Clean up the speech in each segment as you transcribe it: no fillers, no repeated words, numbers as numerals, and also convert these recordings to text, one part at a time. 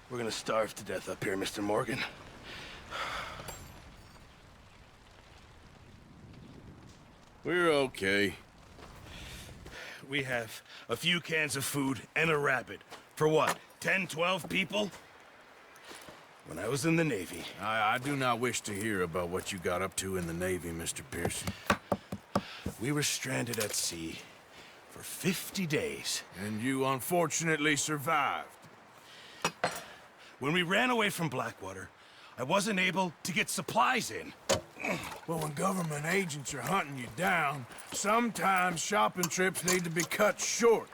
We're gonna starve to death up here, Mr. Morgan. We're okay. We have a few cans of food and a rabbit. For what, 10, 12 people? When I was in the Navy... I do not wish to hear about what you got up to in the Navy, Mr. Pearson. We were stranded at sea for 50 days. And you unfortunately survived. When we ran away from Blackwater, I wasn't able to get supplies in. But when government agents are hunting you down, sometimes shopping trips need to be cut short.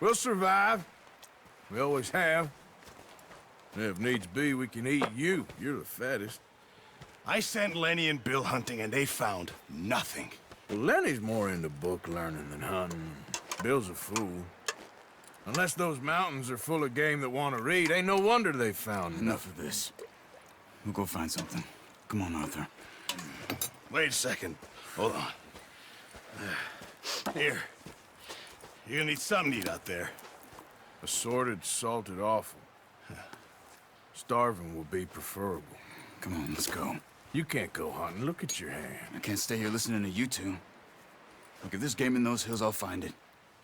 We'll survive. We always have. And if needs be, we can eat you. You're the fattest. I sent Lenny and Bill hunting, and they found nothing. Well, Lenny's more into book learning than hunting. Bill's a fool. Unless those mountains are full of game that want to read, ain't no wonder they found Enough of this. We'll go find something. Come on, Arthur. Wait a second. Hold on. Here. You're gonna need something to eat out there. Assorted, salted offal. Starving will be preferable. Come on, let's go. You can't go hunting. Look at your hand. I can't stay here listening to you two. Look, if there's game in those hills, I'll find it.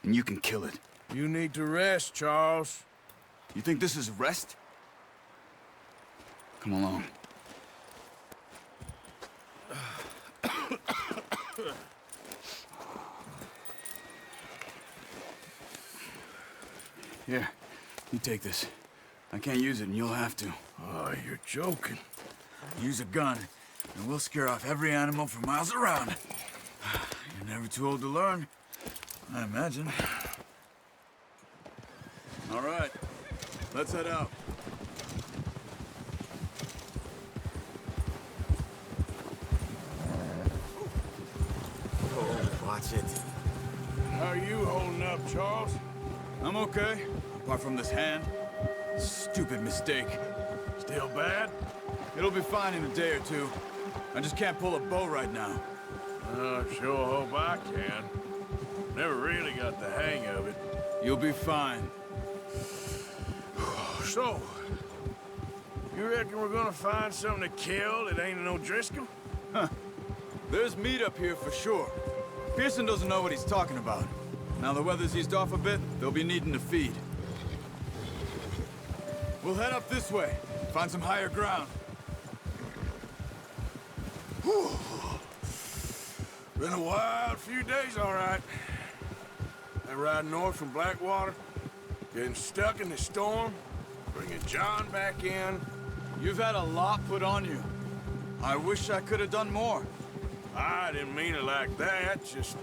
And you can kill it. You need to rest, Charles. You think this is rest? Come along. Here, you take this. I can't use it, and you'll have to. Oh, you're joking. Use a gun, and we'll scare off every animal for miles around. You're never too old to learn, I imagine. All right, let's head out. Oh, watch it. How are you holding up, Charles? I'm okay, apart from this hand. Stupid mistake. Still bad? It'll be fine in a day or two. I just can't pull a bow right now. Sure hope I can. Never really got the hang of it. You'll be fine. So, you reckon we're gonna find something to kill that ain't no Driscoll? There's meat up here for sure. Pearson doesn't know what he's talking about. Now the weather's eased off a bit, they'll be needing to feed. We'll head up this way, find some higher ground. Whew. Been a wild few days, all right. That ride north from Blackwater, getting stuck in the storm, bringing John back in. You've had a lot put on you. I wish I could have done more. I didn't mean it like that, just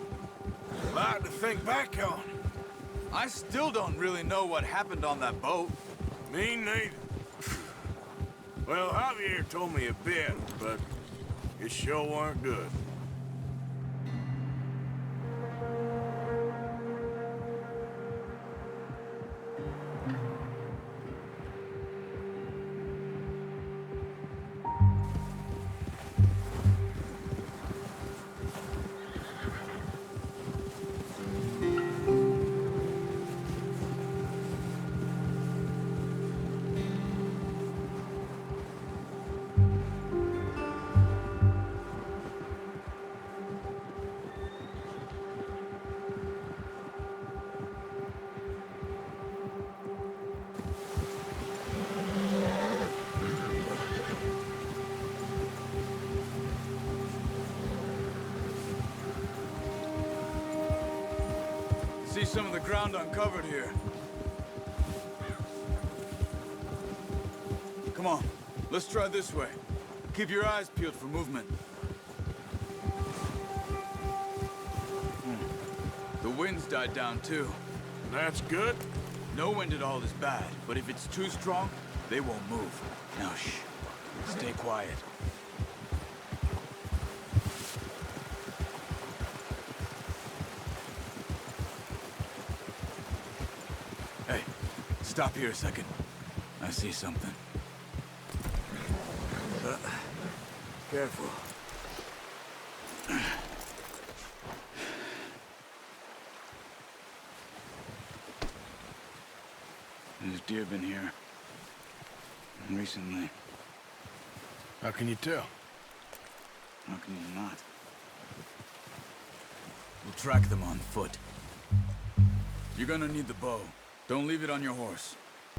a lot to think back on. I still don't really know what happened on that boat. Me neither. Well, Javier told me a bit, but it sure weren't good. See some of the ground uncovered here. Come on, let's try this way. Keep your eyes peeled for movement. The wind's died down too. That's good. No wind at all is bad, but if it's too strong, they won't move. Now shh, stay quiet. Hey, stop here a second. I see something. Careful. There's deer been here. Recently. How can you tell? How can you not? We'll track them on foot. You're gonna need the bow. Don't leave it on your horse.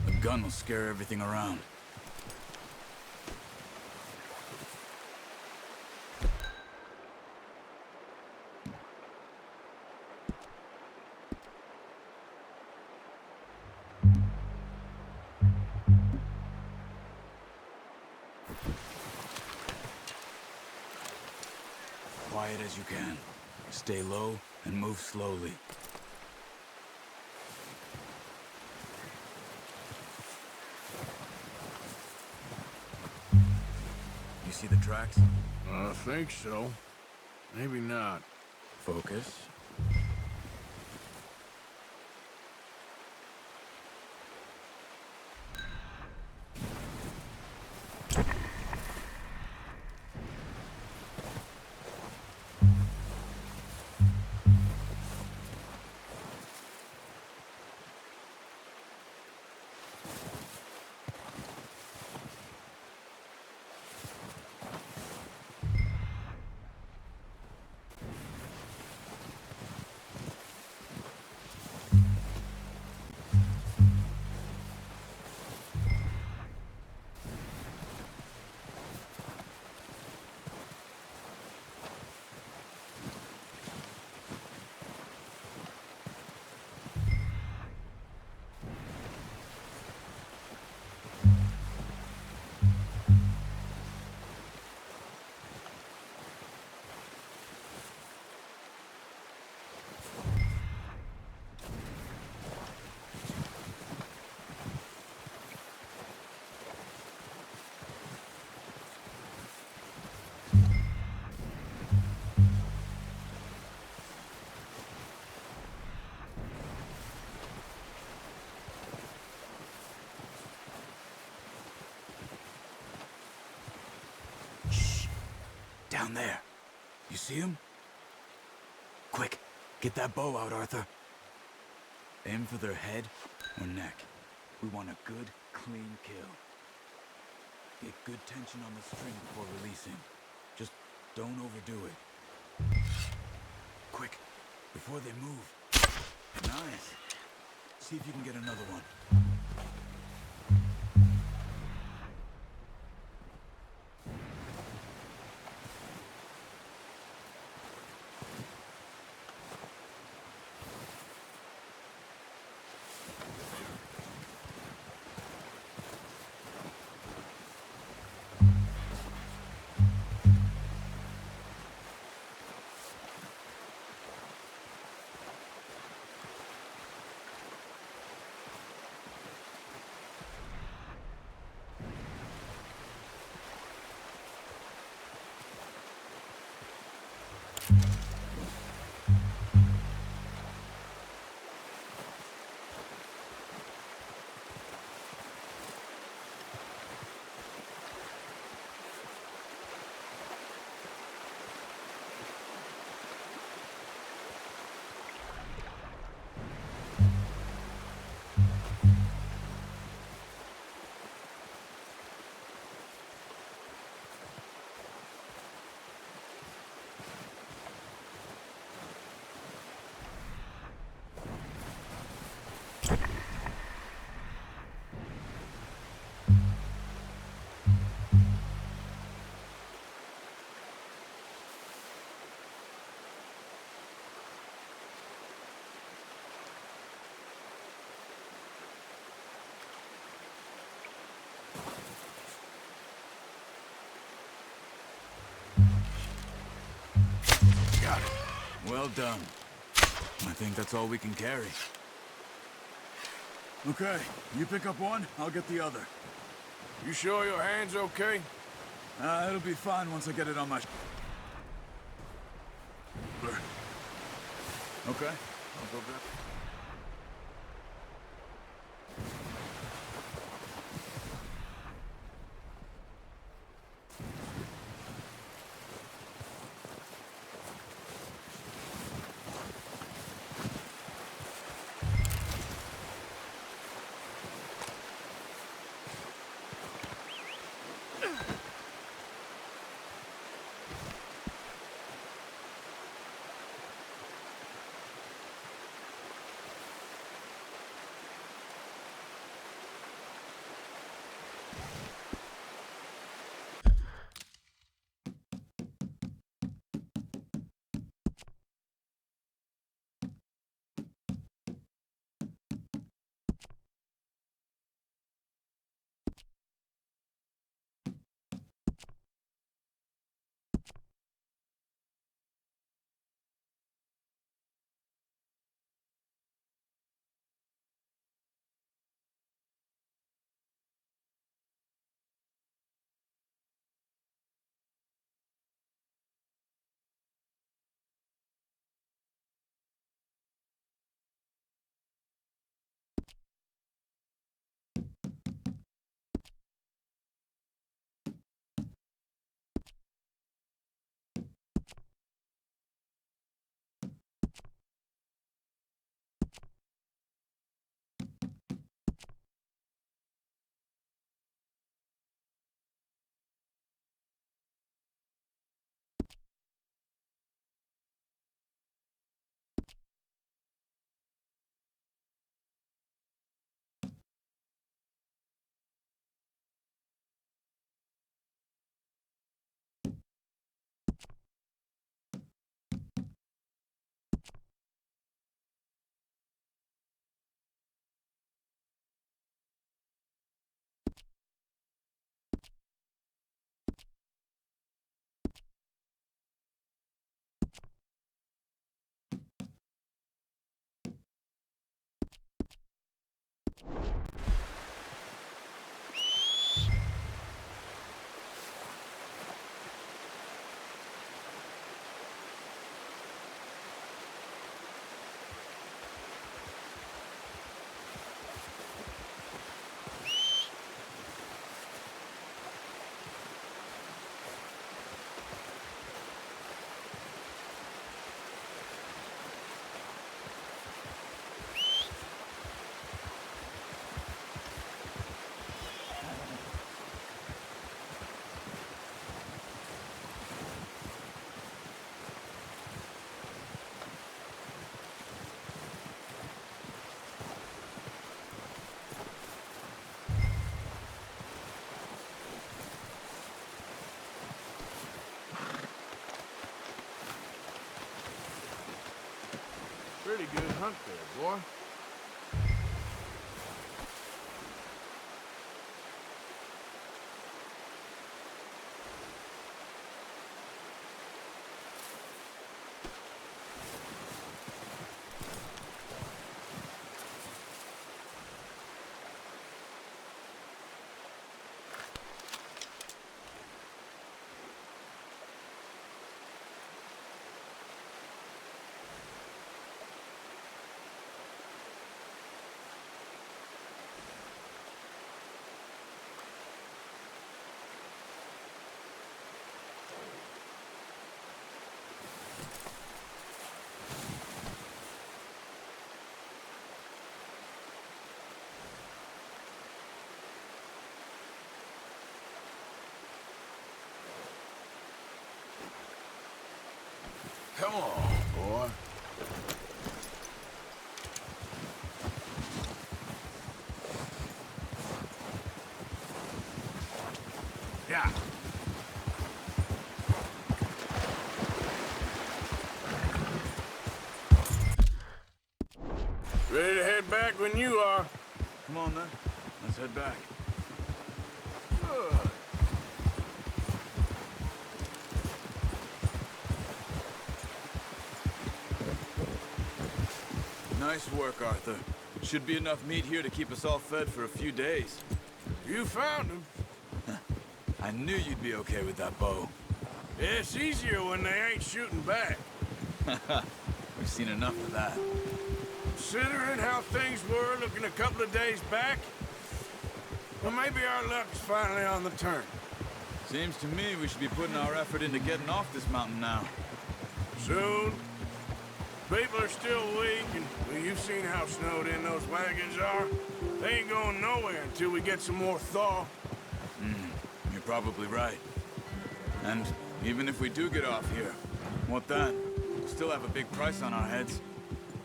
The gun will scare everything around. Quiet as you can. Stay low and move slowly. You see the tracks? I think so. Maybe not. Focus. Down there. You see him? Quick, get that bow out, Arthur. Aim for their head or neck. We want a good, clean kill. Get good tension on the string before releasing. Just don't overdo it. Quick, before they move. Nice. See if you can get another one. Got it. Well done. I think that's all we can carry. Okay, you pick up one, I'll get the other. You sure your hand's okay? It'll be fine once I get it on my... Okay, I'll go grab... hunt there, boy. Come on, boy. Yeah. Ready to head back when you are. Come on, then. Let's head back. Good. Nice work, Arthur. Should be enough meat here to keep us all fed for a few days. You found him. I knew you'd be okay with that bow. It's easier when they ain't shooting back. We've seen enough of that. Considering how things were looking a couple of days back, well, maybe our luck's finally on the turn. Seems to me we should be putting our effort into getting off this mountain now. Soon. People are still weak, and well, you've seen how snowed in those wagons are. They ain't going nowhere until we get some more thaw. You're probably right. And even if we do get off here, what then? We'll still have a big price on our heads.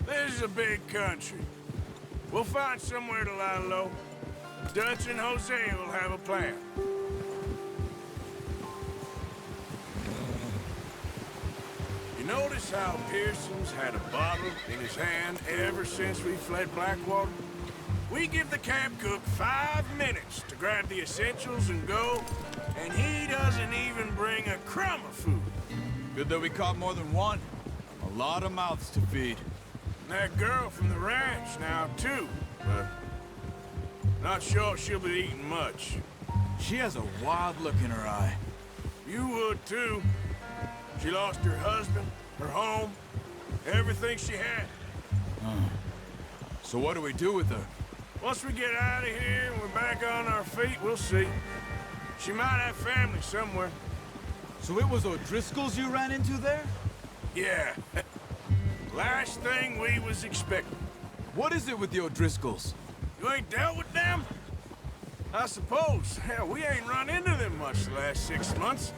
This is a big country. We'll find somewhere to lie low. Dutch and Jose will have a plan. You notice how Pearson's had a bottle in his hand ever since we fled Blackwater? We give the camp cook 5 minutes to grab the essentials and go, and he doesn't even bring a crumb of food. Good that we caught more than one. A lot of mouths to feed. And that girl from the ranch now, too, but not sure she'll be eating much. She has a wild look in her eye. You would, too. She lost her husband, her home, everything she had. So what do we do with her? Once we get out of here and we're back on our feet, we'll see. She might have family somewhere. So it was O'Driscoll's you ran into there? Yeah. Last thing we was expecting. What is it with the O'Driscolls? You ain't dealt with them? I suppose. Hell, we ain't run into them much the last 6 months.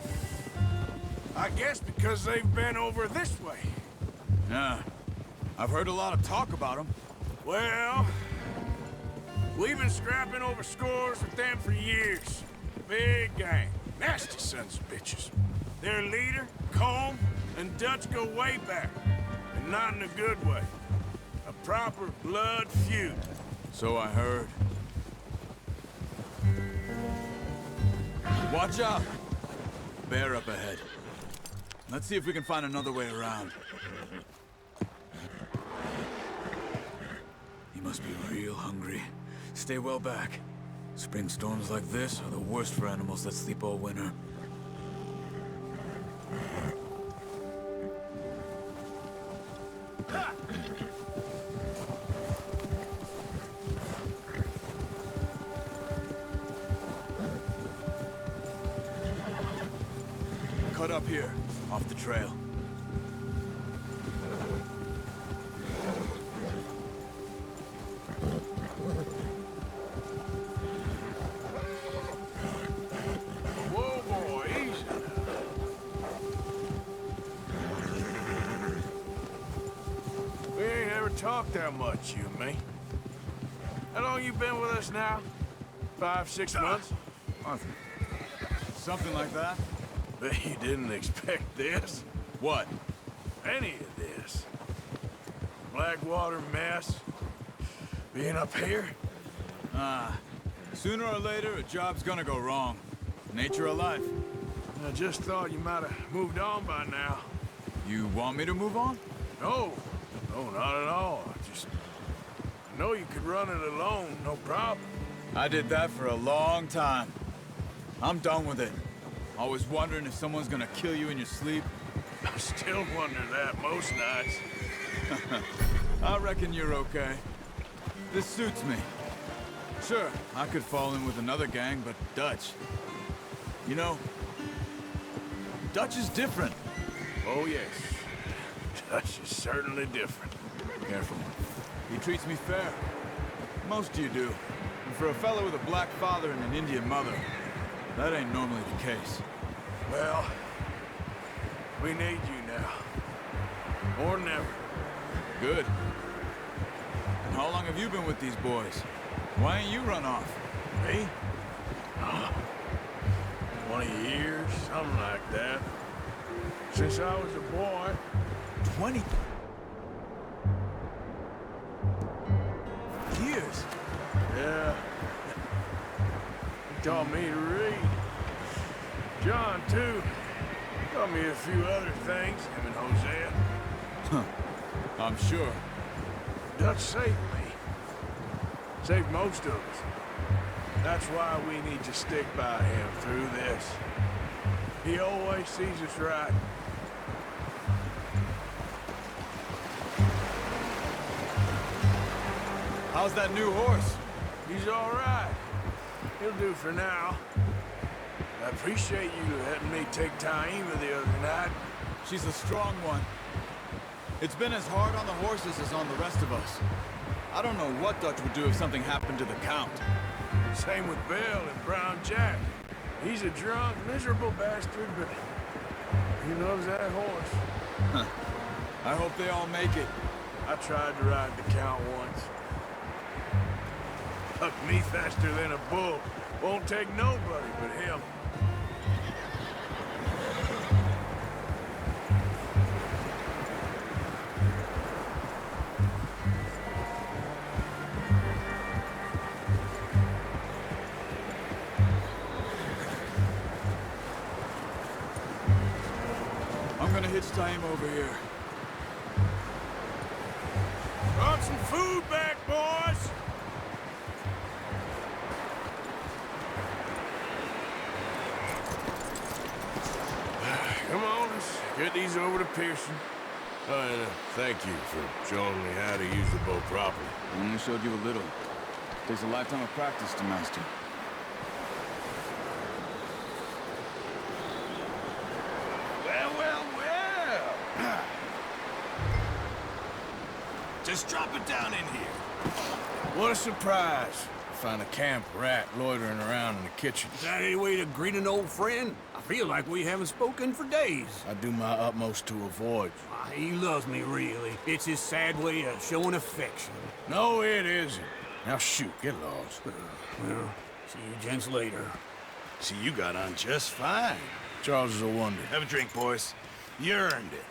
I guess because they've been over this way. Yeah. I've heard a lot of talk about them. Well, we've been scrapping over scores with them for years. Big gang. Nasty sons of bitches. Their leader, Combe, and Dutch go way back. And not in a good way. A proper blood feud. So I heard. Watch out! Bear up ahead. Let's see if we can find another way around. He must be real hungry. Stay well back. Spring storms like this are the worst for animals that sleep all winter. Cut up here, off the trail. Whoa, boy, easy now. We ain't ever talked that much, you and me. How long you been with us now? 5, 6 months? Arthur. Something like that? Bet you didn't expect this. What? Any of this. Blackwater mess. Being up here? Sooner or later, a job's gonna go wrong. Nature of life. I just thought you might have moved on by now. You want me to move on? No, not at all. I know you could run it alone, no problem. I did that for a long time. I'm done with it. Always wondering if someone's gonna kill you in your sleep. I still wonder that most nights. I reckon you're okay. This suits me. Sure, I could fall in with another gang, but Dutch. You know, Dutch is different. Oh, yes. Dutch is certainly different. Careful. He treats me fair. Most of you do. And for a fellow with a black father and an Indian mother, that ain't normally the case. Well, we need you now. Or never. Good. And how long have you been with these boys? Why ain't you run off? Me? 20 years, something like that. Since I was a boy. 20 years? Yeah. He taught me to read. John, too. Taught me a few other things, him and Hosea. Huh. I'm sure. Dutch saved me. Saved most of us. That's why we need to stick by him through this. He always sees us right. How's that new horse? He's all right. He'll do for now. I appreciate you letting me take Taima the other night. She's a strong one. It's been as hard on the horses as on the rest of us. I don't know what Dutch would do if something happened to the Count. Same with Bill and Brown Jack. He's a drunk, miserable bastard, but he loves that horse. Huh. I hope they all make it. I tried to ride the Count once. Hucked me faster than a bull. Won't take nobody but him. I'm gonna hitch Taima over here. Brought some food back, boys! Come on, let's get these over to Pearson. And thank you for showing me how to use the bow properly. I only showed you a little. Takes a lifetime of practice to master. Well. Just drop it down in here. What a surprise. Find a camp rat loitering around in the kitchen. Is that any way to greet an old friend? I feel like we haven't spoken for days. I do my utmost to avoid you. He loves me, really. It's his sad way of showing affection. No, it isn't. Now shoot, get lost. Well, see you gents later. See, you got on just fine. Charles is a wonder. Have a drink, boys. You earned it.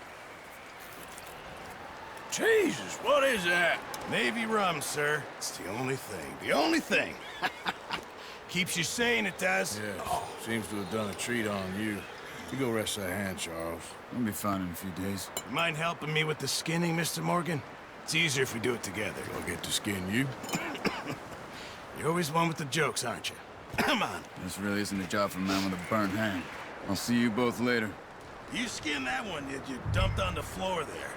Jesus, what is that? Navy rum, sir. It's the only thing. The only thing. Keeps you sane, it does. Yes, seems to have done a treat on you. You go rest that hand, Charles. I'll be fine in a few days. You mind helping me with the skinning, Mr. Morgan? It's easier if we do it together. I'll get to skin you. You're always one with the jokes, aren't you? Come on. This really isn't a job for a man with a burnt hand. I'll see you both later. You skinned that one that you dumped on the floor there.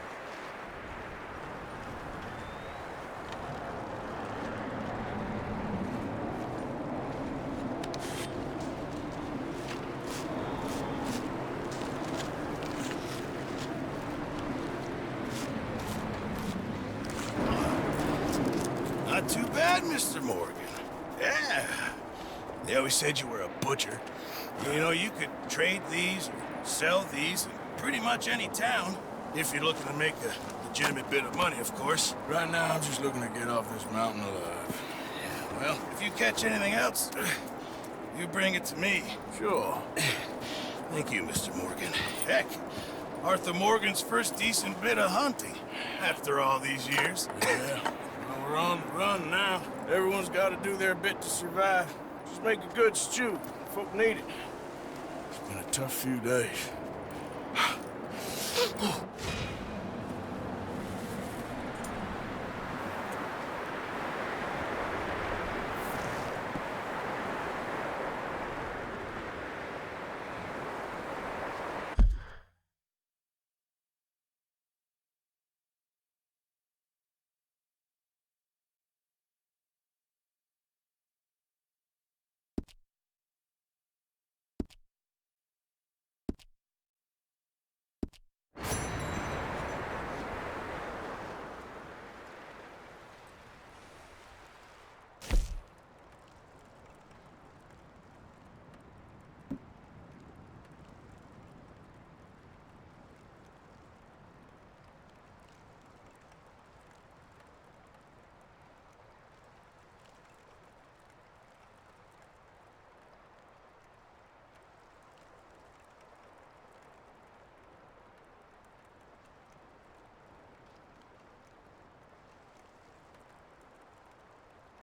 Not too bad, Mr. Morgan. Yeah. They always said you were a butcher. You know, you could trade these or sell these in pretty much any town. If you're looking to make a legitimate bit of money, of course. Right now, I'm just looking to get off this mountain alive. Yeah, well, if you catch anything else, you bring it to me. Sure. Thank you, Mr. Morgan. Heck, Arthur Morgan's first decent bit of hunting after all these years. Yeah, well, we're on the run now. Everyone's got to do their bit to survive. Just make a good stew. Folk need it. It's been a tough few days.